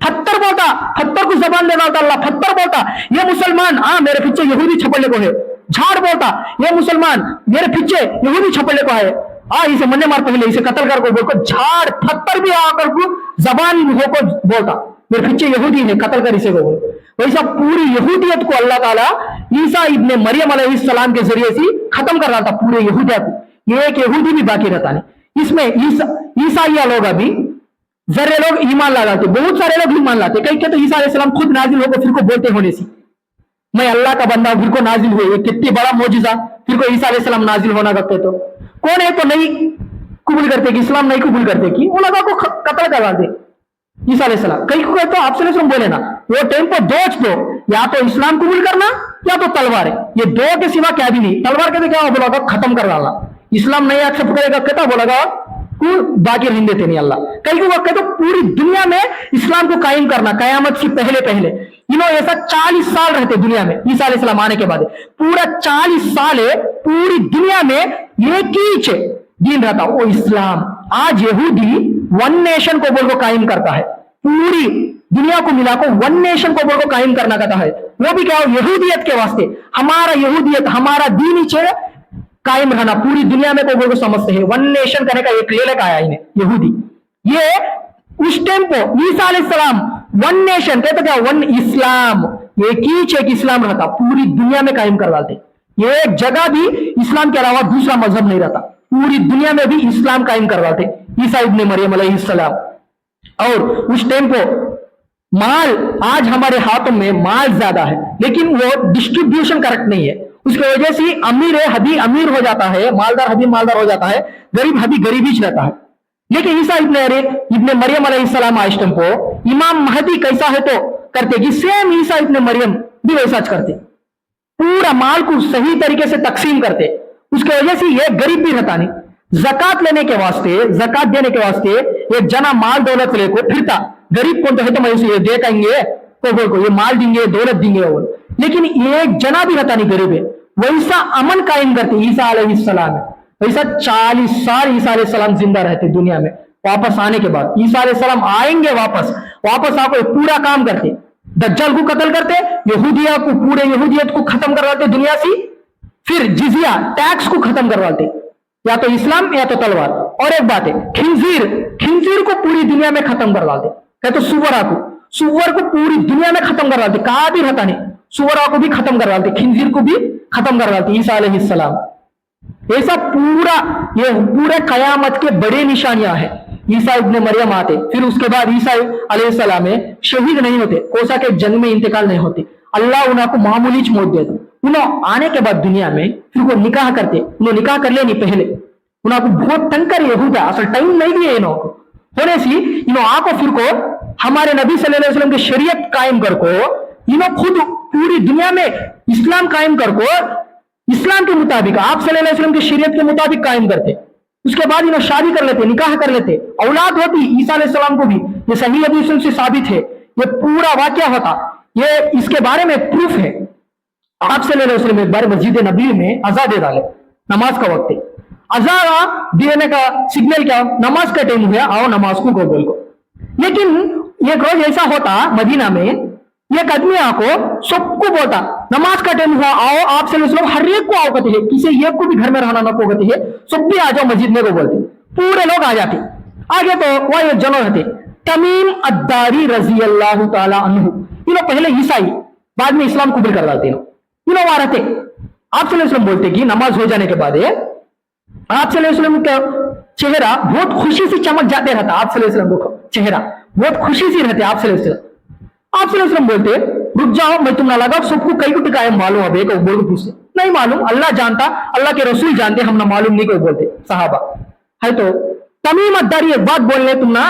S1: पत्थर बोलता, पत्थर को जबान देना होता अल्लाह, पत्थर बोलता ये मुसलमान हाँ मेरे पीछे यहूदी छपड़ने को है, झाड़ बोलता ये मुसलमान मेरे पीछे यहूदी छपड़ने को है, इसे मरने मार पहले इसे कत्ल कर को बोलकर झाड़ पत्थर भी आकर को जबान होकर बोलता मेरे पीछे यहूदी है कत्ल कर इसे को बोल। वैसा पूरी यहूदियत को अल्लाह ताला ईसा इब्ने मरियम अलैहिस्सलाम के जरिए से खत्म कर रहा था पूरे यहूदिया को, ये एक यहूदी भी बाकी रहता नहीं। इसमें ईसाई लोग अभी जरे लोग ईमान लगाते, बहुत सारे लोग ईमान लाते, कई के तो ईसा अलैहिस्सलाम खुद नाजिल होकर फिर को बोलते होने से मैं अल्लाह का बंदा हूं, फिर को नाजिल हुए, ये कितनी बड़ा मौजिजा, फिर को ईसा अलैहिस्सलाम नाजिल होना करते तो कौन है तो नहीं कबूल करते कि इस्लाम नहीं कबूल करते कि उन लोगों को कत्ल करवा दे ईसा अलैहिस्सलाम। कई को कहते आप सल्लल्लाहु बोले ना, वो टाइम पर दो दो, या तो इस्लाम कबूल करना या तो तलवार है, ये दो के सिवा क्या भी नहीं। तलवार कहते क्या बोला खत्म कर डालना, इस्लाम नहीं एक्सेप्ट करेगा कहता बोलेगा बाकी रहने देते नहीं अल्लाह। कई को कहते पूरी दुनिया में इस्लाम को कायम करना कयामत से पहले पहले। ऐसा 40 साल रहते दुनिया में ईसा अलैहिस्सलाम आने के बाद, पूरा 40 साल है पूरी दुनिया में एक ही दीन रहता वो इस्लाम। आज यहूदी वन नेशन को बोल को कायम करता है, पूरी दुनिया को मिला को वन नेशन को बोल को कायम करना कहता है। वो भी क्या हो यहूदियत के वास्ते, हमारा यहूदियत हमारा दीन ही कायम रहना पूरी दुनिया में को बोल को समझते हैं। वन नेशन करने का एक लेलक आया इन्हें यहूदी। ये उस टाइम को ईसा अलैहिस्सलाम वन नेशन कहते क्या वन इस्लाम, एक ही एक इस्लाम रहता पूरी दुनिया में कायम करवाते। एक जगह भी इस्लाम के अलावा दूसरा मजहब नहीं रहता, पूरी दुनिया में भी इस्लाम कायम करवाते ईसा इब्ने मरियम अलैहिस्सलाम। और उस टाइम को माल, आज हमारे हाथों में माल ज्यादा है लेकिन वो डिस्ट्रीब्यूशन करेक्ट नहीं है, उसकी वजह से अमीर है हदी अमीर हो जाता है, मालदार हदी मालदार हो जाता है, गरीब हदी गरीब ही रहता है। लेकिन ईसा इब्ने मरियम अलैहिस्सलाम आज टाइम को इमाम महदी कैसा है तो करते कि सेम ईसा इब्ने मरियम भी वैसा करते, पूरा माल को सही तरीके से तकसीम करते। उसके वजह से ये गरीब भी रहता नहीं। जकात लेने के वास्ते, जकात देने के वास्ते एक जना माल दौलत लेको फिरता, गरीब कौन तो है तो मैं उसे ये देखेंगे को ये माल देंगे दौलत देंगे वो, लेकिन एक जना भी रहता नहीं गरीब है। वैसा अमन कायम करते ईसा अलैहिस्सलाम। वैसा 40 साल ईसा अलैहिस्सलाम जिंदा रहते दुनिया में। वापस आने के बाद ईसा अलैहिस्सलाम आएंगे वापस आकर पूरा काम करते, दज्जाल को कत्ल करते, यहूदिया को पूरे यहूदियत को खत्म करवाते दुनिया से, फिर जिजिया टैक्स को खत्म करवाते, या तो इस्लाम या तो तलवार। और एक बात है खिंजीर को पूरी दुनिया में खत्म करवाते, कहते सुअर को पूरी दुनिया में खत्म करवाते, कहा भी रहता नहीं, सुअरा को भी खत्म करवाते, खिंजीर को भी खत्म करवाते ईसा अलैहिस्सलाम। ऐसा ये पूरे कयामत के बड़े निशानियां हैं। ईसा इब्ने मरियम आते, फिर उसके बाद ईसा अलैहिस्सलाम शहीद नहीं होते, कोसा के जंग में इंतकाल नहीं होते, अल्लाह उनको मामूली मौत देता। उन्होंने आने के बाद दुनिया में फिर वो निकाह करते, उन्होंने निकाह कर लेनी पहले, उनको बहुत तंग कर यहूदा असल टाइम नहीं दिए इनको होने से इन्हों आको फिर को हमारे नबी सल्लल्लाहु अलैहि वसल्लम की शरीयत कायम कर को इन्हों खुद पूरी दुनिया में इस्लाम कायम कर को इस्लाम के मुताबिक आप सल्लल्लाहु अलैहि वसल्लम की शरीयत के मुताबिक कायम करते। उसके बाद इन्हों शादी कर लेते, निकाह कर लेते, औलाद होती ईसा अलैहिस्सलाम को भी। ये सही हदीस से साबित है, ये पूरा वाकया होता, ये इसके बारे में प्रूफ है। आप सल्लल्लाहु अलैहि वसल्लम एक बार मस्जिद नबी में अज़ा दे डाले, नमाज का वक्त है, अज़ा देने का सिग्नल क्या, नमाज का टाइम हुआ, आओ नमाज को बोल को। लेकिन एक रोज ऐसा होता मदीना में, एक आदमी आको सबको बोलता नमाज का टाइम हुआ, आओ आप सल्लल्लाहु अलैहि वसल्लम हर एक को आओ कहते हैं, किसी एक को भी घर में रहना न को कहते हैं, सब भी आ जाओ मस्जिद में को बोलते, पूरे लोग आ जाते। आगे तो वह एक जनो रहते तमीम अद्दारी रजी अल्लाह ताला अन्हु, इन्हों पहले ईसाई बाद में इस्लाम कबूल कर लाते, इन्हों वहां रहते। आप सल्लल्लाहु अलैहि वसल्लम बोलते कि नमाज हो जाने के बाद आप सल्लल्लाहु अलैहि वसल्लम का चेहरा बहुत खुशी से चमक जाते रहता, आप सल्लल्लाहु अलैहि वसल्लम को चेहरा बहुत खुशी से रहते। आप सल्लल्लाहु अलैहि वसल्लम बोलते रुक जाओ मैं तुम ना लगा, सबको कई को टिकाया मालूम अब एक बोल पूछते नहीं मालूम, अल्लाह जानता, अल्लाह के रसूल जानते, हम ना मालूम नहीं कोई बोलते सहाबा है। तो तमीम अद्दारी एक बात बोलने तुम ना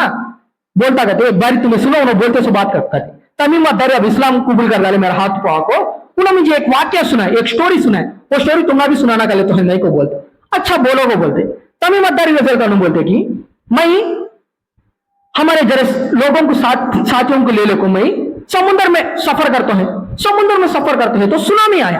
S1: बोलता कहते, एक बार तुम्हें सुनो उन्होंने बोलते सो बात करते। तमीम अद्दारी अब इस्लाम कबूल कर डाले मेरा हाथ को आको, उन्होंने मुझे एक वाक्य सुना, एक स्टोरी सुना है, वो स्टोरी तुमने भी सुनाना कर ले तो नहीं को बोलते, अच्छा बोलो को बोलते। तमीम अद्दारी बोलते कि मैं हमारे जरा लोगों को साथियों को ले लो को मैं समुद्र में सफर करते हैं तो सुनामी आया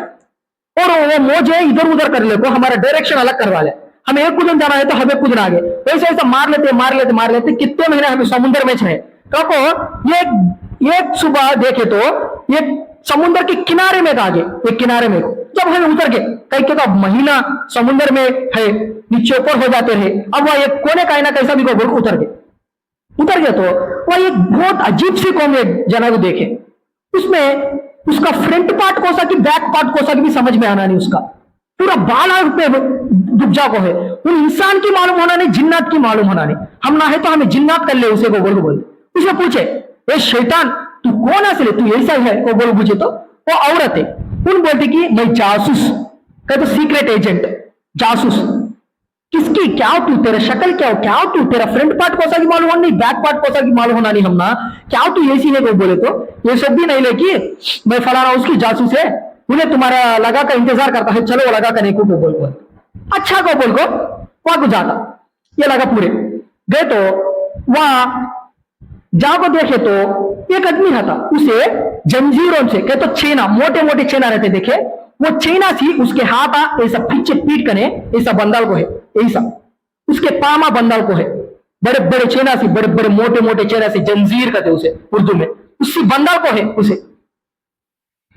S1: और वो मौजे इधर उधर कर ले को हमारा डायरेक्शन अलग करवा ले, हमें एक कुछ जाना है तो हमें कुछ आगे, वैसे ऐसा मार लेते कितने महीने हमें समुद्र में छे। तो एक सुबह देखे तो एक समुद्र के किनारे में आगे एक किनारे में जब हमें उतर के कई के तो महीना समुद्र में है नीचे ऊपर हो जाते रहे, अब वह एक कोने का ना कैसा भी को उतर गए तो वह एक बहुत अजीब सी कौम जना को देखे, उसमें उसका फ्रंट पार्ट कोसा की बैक पार्ट कोसा की भी समझ में आना नहीं, उसका पूरा बाल पे डूब जा को है, उन इंसान की मालूम होना नहीं, जिन्नात की मालूम होना नहीं, हम ना है तो हमें जिन्नात कर ले उसे को बोल उसे पूछे ए शैतान तू कौन है, तू ऐसा है को बोल पूछे तो वो औरत है,
S2: उन बोलते कि मैं जासूस, कहते सीक्रेट एजेंट, जासूस किसकी, क्या हो तू, तेरा शक्ल क्या हो, क्या हो तू, तेरा फ्रंट पार्ट कौसा की मालूम होना नहीं, बैक पार्ट कौसा की मालूम होना नहीं, हम ना क्या हो तू ऐसी है को बोले तो ये सब भी नहीं लेकी मैं फलाना उसकी जासूस है, उन्हें तुम्हारा लगा का इंतजार करता है, चलो लगा करने को बोल को अच्छा को बोल को वहां को जाता, ये लगा पूरे गए तो वहां जहां को देखे तो एक आदमी रहता, उसे जंजीरों से कहते तो छेना, मोटे मोटे छेना रहते देखे, वो छेना सी उसके हाथ ऐसा पीछे पीट कने ऐसा बंदल को है, ऐसा उसके पामा बंदल को है, बड़े बड़े छेना सी, बड़े बड़े मोटे मोटे छेना से जंजीर कहते उसे उर्दू में, उसी बंदल को है उसे।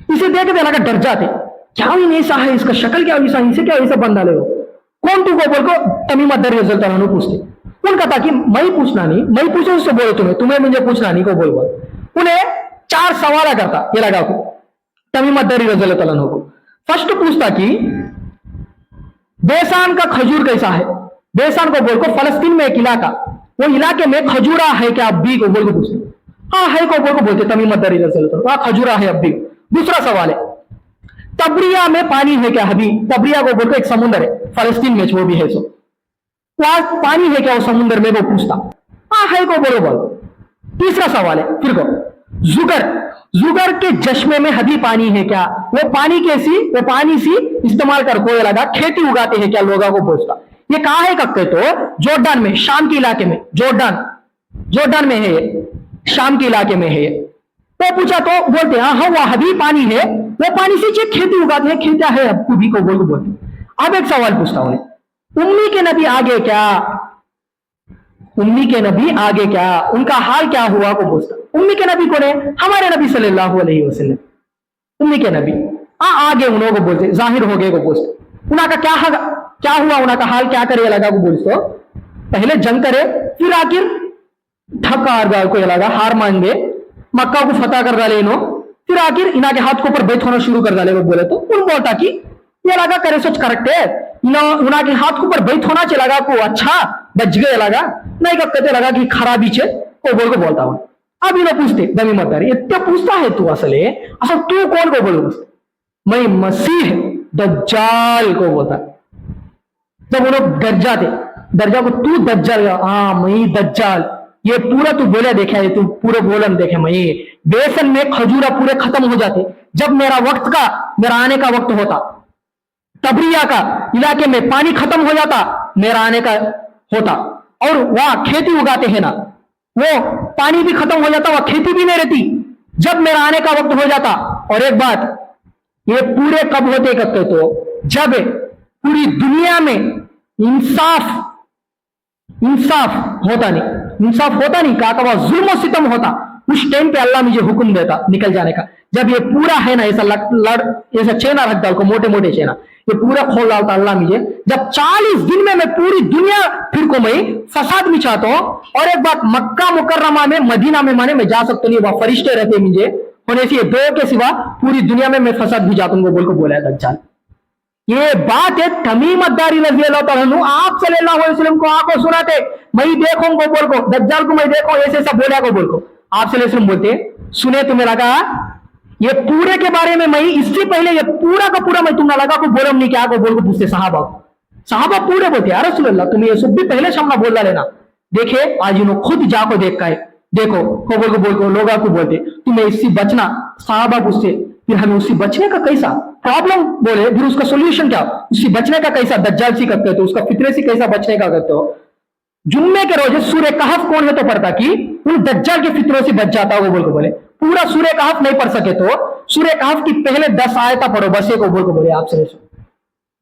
S2: इसे देख के लगा डर जाते, क्या ही ऐसा है, इसका शक्ल क्या ऐसा, इसे क्या ऐसा बंदा ले, कौन तू को बोल को तमीम अद्दर रिजल्ट पूछते, उनका था कि मैं पूछना नहीं, मैं पूछे उससे बोलो तुम्हें मुझे पूछना नहीं को बोल बोल। उन्हें 4 सवाल करता ये लगा को तमीम अद्दर रिजल्ट को। फर्स्ट पूछता कि बेसान का खजूर कैसा है, बेसान को बोल को फलस्तीन में एक इलाका, वो इलाके में खजूरा है क्या अब भी को बोल को पूछते, हाँ है को बोल को बोलते तमीम अद्दर रिजल्ट, हाँ खजूरा है अब भी। दूसरा सवाल है तबरिया में पानी है क्या अभी, तबरिया को बोल को एक समुद्र है फलस्तीन में, वो भी है सो वहां पानी है क्या वो समुद्र में, वो पूछता, हाँ है को बोलो बोलो। तीसरा सवाल है फिर को जुगर, जुगर के चश्मे में अभी पानी है क्या, वो पानी कैसी, वो पानी सी इस्तेमाल कर कोई लगा खेती उगाते हैं क्या, लोगों को पूछता। ये कहा है कब तो जॉर्डन में, शाम के इलाके में, जॉर्डन में है ये, शाम के इलाके में है ये। तो पूछा तो बोलते हाँ हाँ वह अभी पानी है, वो पानी से खेती उगाते हैं, खेता है अब भी को बोल को बोलते। अब एक सवाल पूछता हूं, उम्मी के नबी आगे क्या, उम्मी के नबी आगे क्या, उनका हाल क्या हुआ को पूछता। उम्मी के नबी कौन है, हमारे नबी सल्लल्लाहु अलैहि वसल्लम, उम्मी के नबी आगे उन्हों को बोलते, जाहिर हो गए को पूछते, उनका क्या हुआ, उनका हाल क्या करे लगा को बोलते। पहले जंग करे, फिर आखिर थका हार को लगा, हार मान गए, मक्का को फतह कर डाले इन्हों, फिर आखिर इनके हाथ के ऊपर बैठ होना शुरू कर डाले, वो बोले तो उन बोलता कि ये लगा करे सच करेक्ट है, उनके हाथ के ऊपर बैठ होना चाहिए लगा को, अच्छा बच गए लगा नहीं कहते लगा कि खराबी चे को बोल को बोलता हूं। अब इन्हें पूछते दमी मदारी इतना पूछता है तू असल तू कौन को बोल, मैं मसीह दज्जाल को बोलता। जब वो लोग दर्जा को तू दज्जाल, हाँ मैं दज्जाल, ये पूरा तू बोले देखा है, तू पूरे बोलन देखे, मैं बेसन में खजूरा पूरे खत्म हो जाते जब मेरा आने का वक्त होता, तबरिया का इलाके में पानी खत्म हो जाता मेरा आने का होता, और वहां खेती उगाते हैं ना, वो पानी भी खत्म हो जाता, वहां खेती भी नहीं रहती जब मेरा आने का वक्त हो जाता। और एक बात, ये पूरे कब होते करते तो जब पूरी दुनिया में इंसाफ होता नहीं, का जुल्म सितम होता, उस टाइम पे अल्लाह मुझे हुक्म देता निकल जाने का। जब ये पूरा है ना ऐसा ऐसा चेना रख डाल को, मोटे मोटे चेना ये पूरा खोल डालता अल्लाह मुझे, जब 40 दिन में मैं पूरी दुनिया फिर को मैं फसाद बिछाता हूँ। और एक बात, मक्का मुकर्रमा में, मदीना में माने मैं जा सकता नहीं, वहां फरिश्ते रहते मुझे होने से, दो के सिवा पूरी दुनिया में मैं फसाद भिजाता हूँ बोल को बोला है दज्जाल। ये बात है तमीम अद्दारी रज़ी अल्लाह तआला अन्हु आप सल्लल्लाहु अलैहि वसल्लम को आंखों सुनाते, मैं देखूंगा बोल को, दज्जाल को मैं देखो ऐसे ऐसा बोला को बोल को। आप सल्लल्लाहु अलैहि वसल्लम बोलते सुने, तुम्हें लगा ये पूरे के बारे में मैं इससे पहले ये पूरा का पूरा मैं तुम्हें लगा को बोलम नहीं क्या को बोल को पूछते साहबा पूरे बोलते यार रसूल अल्लाह तुम्हें ये सब भी पहले सामना बोल लेना। देखे आज इन्हों खुद जाको देख का है, देखो को बोल को लोगा को बोलते तुम्हें इससे बचना, साहबा पूछते फिर हमें उससे बचने का कैसा प्रॉब्लम बोले, फिर उसका सोल्यूशन क्या, उससे बचने का कैसा, दज्जाल से करते हो, उसका फितरे से कैसा बचने का करते हो। जुम्मे के रोज सूर्य कहफ कौन है तो पढ़ता कि उन दज्जाल के फितरों से बच जाता हो बोल को बोले। पूरा सूर्य कहफ नहीं पढ़ सके तो सूर्य कहफ की पहले 10 आयता पढ़ो बस, एक बोल को बोले आपसे।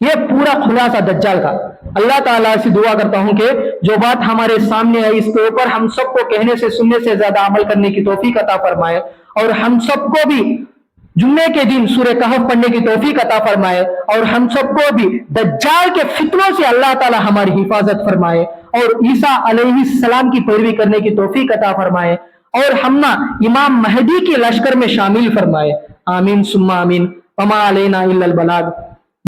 S2: ये पूरा खुलासा दज्जाल का। अल्लाह ताला से दुआ करता हूं कि जो बात हमारे सामने है इसके ऊपर हम सबको कहने से सुनने से ज्यादा अमल करने की तौफीक अता फरमाए, और हम सबको भी जुम्मे के दिन सूरह कहफ पढ़ने की तौफीक अता फरमाए, और हम सबको भी दज्जाल के फितनों से अल्लाह ताला हमारी हिफाजत फरमाए, और ईसा अलैहिस्सलाम की पैरवी करने की तौफीक अता फरमाए, और हम ना इमाम महदी के लश्कर में शामिल फरमाए। आमीन सुम्मा आमीन। वमा अलैना इल्लल बलाग।